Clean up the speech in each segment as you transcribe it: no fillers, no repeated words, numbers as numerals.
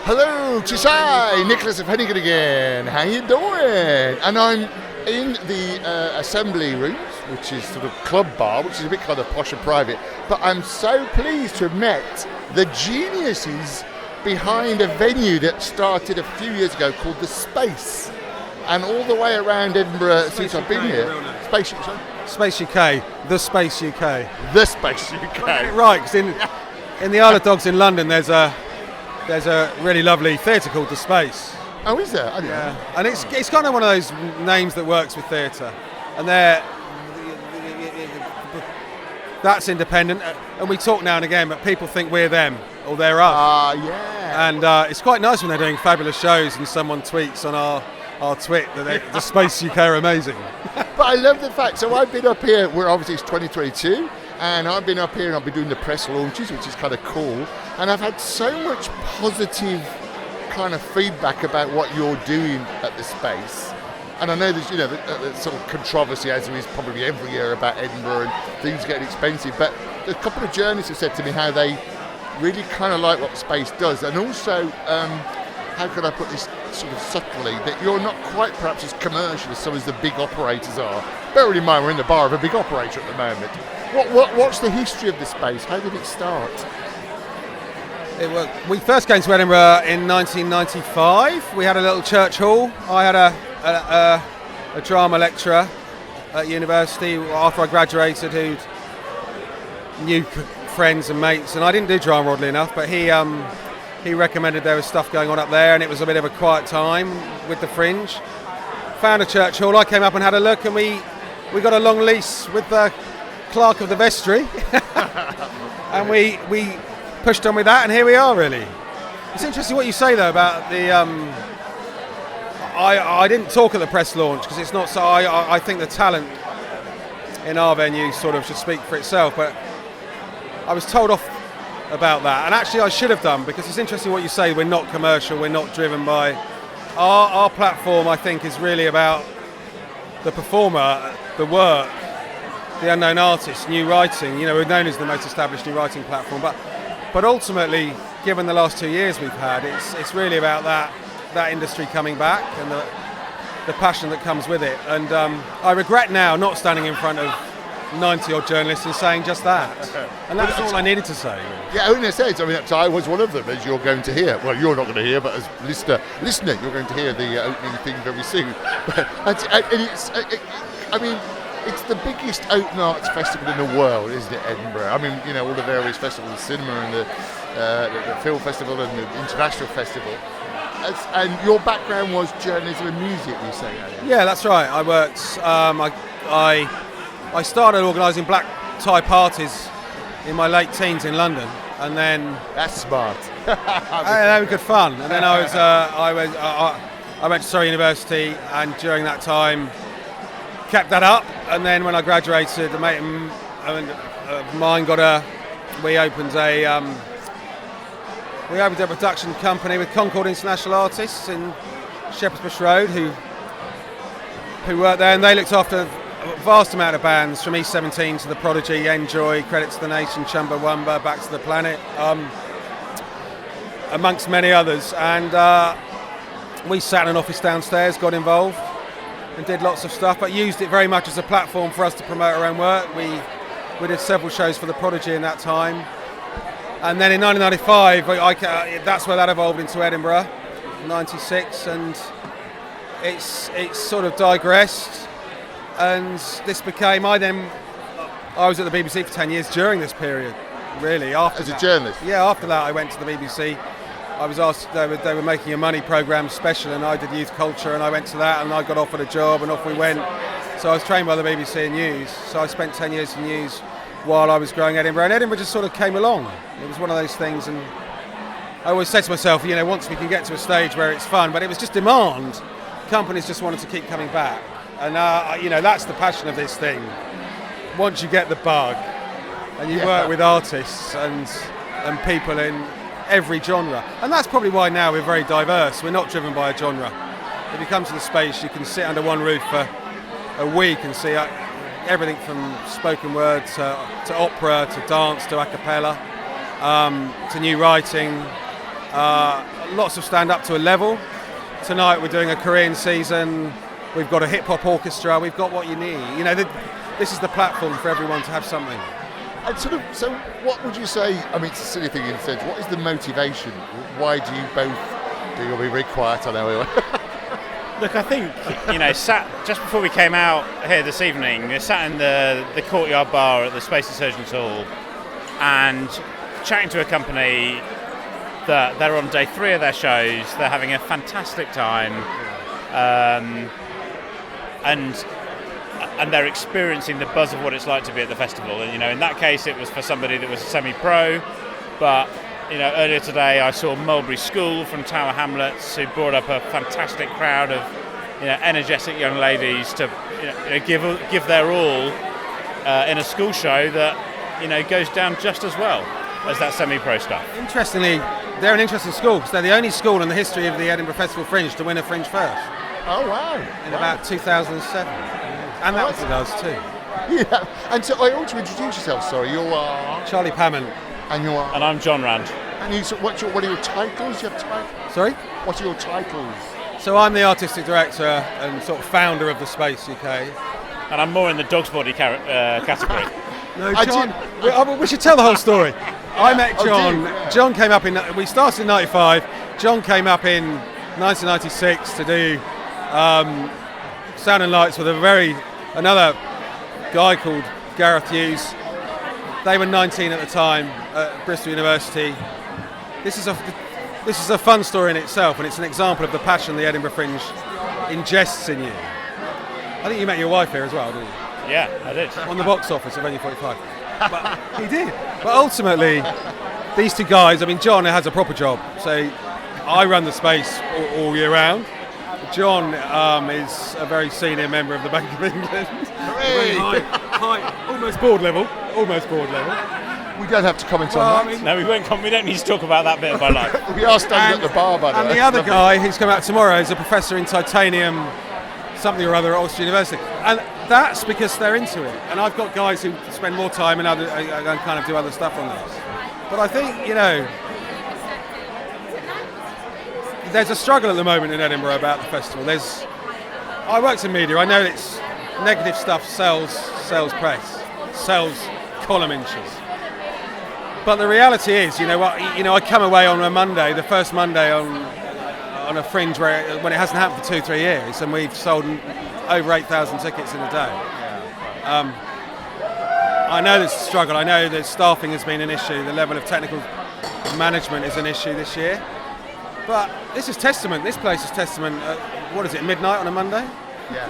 Hello, Chisai, Nicholas of Hennigan again. How you doing? And I'm in the assembly rooms, which is sort of club bar, which is a bit kind of posh and private. But I'm so pleased to have met the geniuses behind a venue that started a few years ago called The Space. And all the way around Edinburgh since I've been here. Space UK, The Space UK. The Space UK. Right, because in the Isle of Dogs in London, there's a really lovely theatre called The Space. Oh, is there? I didn't know. And it's kind of one of those names that works with theatre, and that's independent. And we talk now and again, but people think we're them or they're us. Yeah. And it's quite nice when they're doing fabulous shows and someone tweets on our tweet that The Space UK are amazing. But I love the fact, so I've been up here, obviously it's 2022, and I've been up here and I've been doing the press launches, which is kind of cool, and I've had so much positive kind of feedback about what you're doing at The Space. And I know there's, the sort of controversy, as there is probably every year, about Edinburgh and things getting expensive, but a couple of journalists have said to me how they really kind of like what The Space does, and also, how could I put this sort of subtly, that you're not quite perhaps as commercial as some of the big operators are. Bearing in mind we're in the bar of a big operator at the moment. What's the history of The Space? How did it start? We first came to Edinburgh in 1995. We had a little church hall. I had a drama lecturer at university after I graduated who knew friends and mates, and I didn't do drama oddly enough, but he recommended there was stuff going on up there, and it was a bit of a quiet time with the Fringe. Found a church hall. I came up and had a look, and we got a long lease with the clerk of the vestry, and we pushed on with that, and here we are. Really, it's interesting what you say though about the. I didn't talk at the press launch because it's not so. I think the talent in our venue sort of should speak for itself, but I was told off about that, and actually I should have done, because it's interesting what you say. We're not commercial, we're not driven by our platform. I think is really about the performer, the work, the unknown artist, new writing. We're known as the most established new writing platform, but ultimately, given the last 2 years we've had, it's really about that industry coming back and the passion that comes with it. And I regret now not standing in front of 90 odd journalists and saying just that, and that's all I needed to say. Yeah, I was going to say, I was one of them, as you're going to hear. Well, you're not going to hear, but as listener, you're going to hear the opening thing very soon. It's the biggest open arts festival in the world, isn't it, Edinburgh? I mean, all the various festivals, the cinema and the film festival and the international festival. And your background was journalism and music, you say? Yeah, that's right. I worked. I started organising black tie parties in my late teens in London, and then that's smart. They were good fun. And then I went to Surrey University, and during that time kept that up. And then when I graduated, a mate of mine we opened a production company with Concord International Artists in Shepherd's Bush Road, who worked there, and they looked after a vast amount of bands from East 17 to The Prodigy, Enjoy, Credit to the Nation, Chumbawamba, Back to the Planet, amongst many others. And we sat in an office downstairs, got involved and did lots of stuff, but used it very much as a platform for us to promote our own work. We did several shows for The Prodigy in that time. And then in 1995, that's where that evolved into Edinburgh, 96, and it's sort of digressed. And this became, I was at the BBC for 10 years during this period, really. As a journalist? Yeah, after that I went to the BBC. I was asked, they were making a money programme special, and I did youth culture, and I went to that, and I got offered a job, and off we went. So I was trained by the BBC in news, so I spent 10 years in news while I was growing Edinburgh, and Edinburgh just sort of came along. It was one of those things, and I always said to myself, once we can get to a stage where it's fun, but it was just demand. Companies just wanted to keep coming back. And that's the passion of this thing. Once you get the bug, and you work with artists and people in every genre, and that's probably why now we're very diverse. We're not driven by a genre. If you come to The Space, you can sit under one roof for a week and see everything from spoken word to opera to dance to a cappella, to new writing, Lots of stand-up to a level. Tonight we're doing a Korean season. We've got a hip-hop orchestra. We've got what you need. You know, this is the platform for everyone to have something. And so what would you say, I mean, it's a silly thing in a sense, what is the motivation? Why do you both, you'll be very quiet, I know. Look, I think, sat just before we came out here this evening, we sat in the courtyard bar at the Space and Surgeons Hall and chatting to a company that they're on day 3 of their shows, they're having a fantastic time, and they're experiencing the buzz of what it's like to be at the festival. And in that case it was for somebody that was a semi-pro, but earlier today I saw Mulberry School from Tower Hamlets, who brought up a fantastic crowd of energetic young ladies to give their all in a school show that goes down just as well as that semi-pro stuff. Interestingly, they're an interesting school because they're the only school in the history of the Edinburgh Festival Fringe to win a Fringe first. Oh wow! In about 2007, and that was with us too. Yeah. And so I want to introduce yourself. Sorry, you are Charlie Pammon, and you are. And I'm John Rand. And what are your titles? You have titles? Sorry? What are your titles? So I'm the artistic director and sort of founder of the Space UK. And I'm more in the dog's body category. No, John. We should tell the whole story. I met John. Yeah. John came up we started in '95. John came up in 1996 to do Sound and Lights with another guy called Gareth Hughes. They were 19 at the time at Bristol University. This is a fun story in itself, and it's an example of the passion the Edinburgh Fringe ingests in you. I think you met your wife here as well, didn't you? Yeah, I did. On the box office of Venue 45. But he did. But ultimately, these two guys, I mean, John has a proper job. So I run the Space all year round. John is a very senior member of the Bank of England. Very high, almost board level. We don't have to comment on that. No, we won't. We don't need to talk about that bit of my life. We are standing at the bar, by the way. And the other guy who's come out tomorrow is a professor in titanium, something or other at Oxford University. And that's because they're into it. And I've got guys who spend more time and kind of do other stuff on this. But I think, there's a struggle at the moment in Edinburgh about the festival. I worked in media. I know it's negative stuff sells press, sells column inches. But the reality is, I come away on a Monday, the first Monday on a Fringe when it hasn't happened for 2-3 years, and we've sold over 8,000 tickets in a day. I know there's a struggle. I know that staffing has been an issue. The level of technical management is an issue this year. But this is testament. This place is testament. What is it? Midnight on a Monday? Yeah.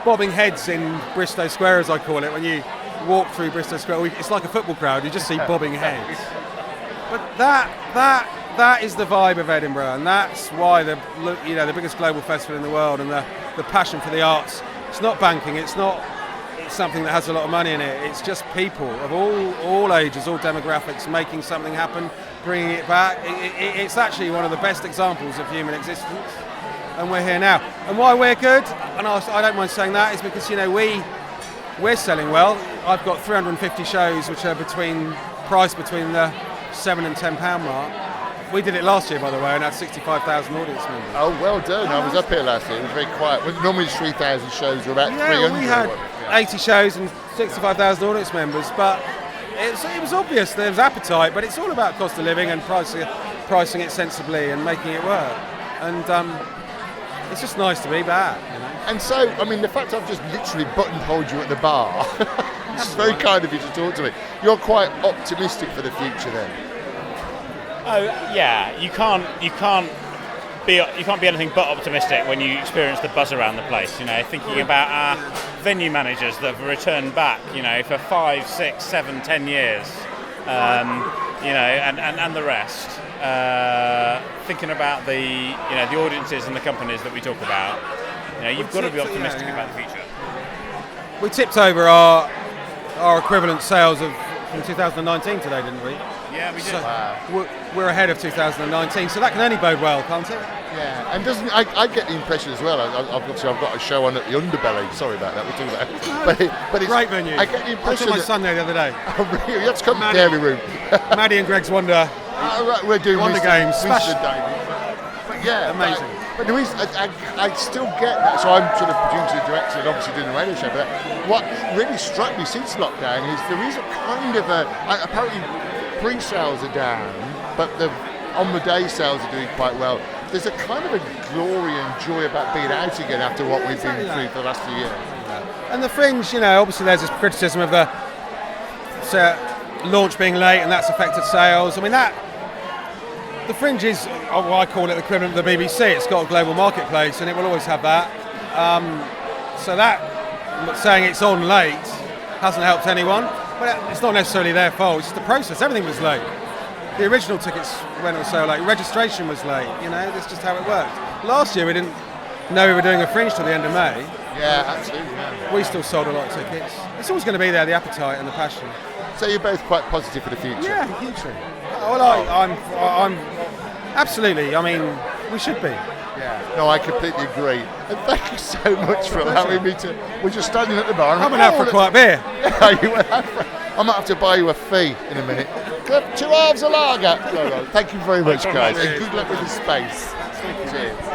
Bobbing heads in Bristow Square, as I call it. When you walk through Bristow Square, it's like a football crowd. You just see bobbing heads. But that is the vibe of Edinburgh, and that's why the biggest global festival in the world, and the passion for the arts. It's not banking. It's something that has a lot of money in it. It's just people of all ages, all demographics, making something happen, bringing it back. It's actually one of the best examples of human existence, and we're here now. And why we're good, and I don't mind saying that, is because we're selling well. I've got 350 shows which are between the £7 and £10 mark. We did it last year, by the way, and had 65,000 audience members. Oh, well done. I was up here last year. It was very quiet. Normally 3,000 shows were about 300. We had 80 shows and 65,000 audience members, but it was obvious there was appetite, but it's all about cost of living and pricing it sensibly and making it work. And it's just nice to be back. And so, I mean, the fact I've just literally buttonholed you at the bar, it's very kind of you to talk to me. You're quite optimistic for the future then. Oh yeah, you can't be anything but optimistic when you experience the buzz around the place. Thinking about our venue managers that have returned back, for 5, 6, 7, 10 years, and the rest. Thinking about the audiences and the companies that we talk about. You've got to be optimistic about the future. We tipped over our equivalent sales from 2019 today, didn't we? Yeah, we did. So we're ahead of 2019, so that can only bode well, can't it? Yeah, and I get the impression as well. I've got a show on at the Underbelly. Sorry about that. We'll do that. But it's great venue. I get the impression. I took my son there the other day. Oh, really? You have to come to the dairy room. Maddie and Greg's Wonder Right, we're doing Won the game, smashed. But yeah, Amazing. But the reason I still get that, so I'm sort of producer, director, and obviously doing the radio show. But what really struck me since lockdown is there is a kind of apparently pre-sales are down, but the on the day sales are doing quite well. There's a kind of a glory and joy about being out again after what we've been through for the last few years. And the Fringe, obviously there's this criticism of the launch being late and that's affected sales. I mean, the Fringe is what I call it the equivalent of the BBC. It's got a global marketplace and it will always have that. So that saying it's on late hasn't helped anyone. But it's not necessarily their fault. It's just the process. Everything was late. The original tickets went on sale late. Registration was late. That's just how it worked. Last year we didn't know we were doing a Fringe till the end of May. Yeah, absolutely. Yeah. We still sold a lot of tickets. It's always going to be there, the appetite and the passion. So you're both quite positive for the future? Yeah, hugely. Well, I'm absolutely. I mean, we should be. Yeah. No, I completely agree. And thank you so much for allowing me to. We're just standing at the bar. I'm going out for a quiet beer. Yeah, you will I might have to buy you a fee in a minute. 2 halves of lager. Thank you very much, guys. And good luck with the space. Cheers.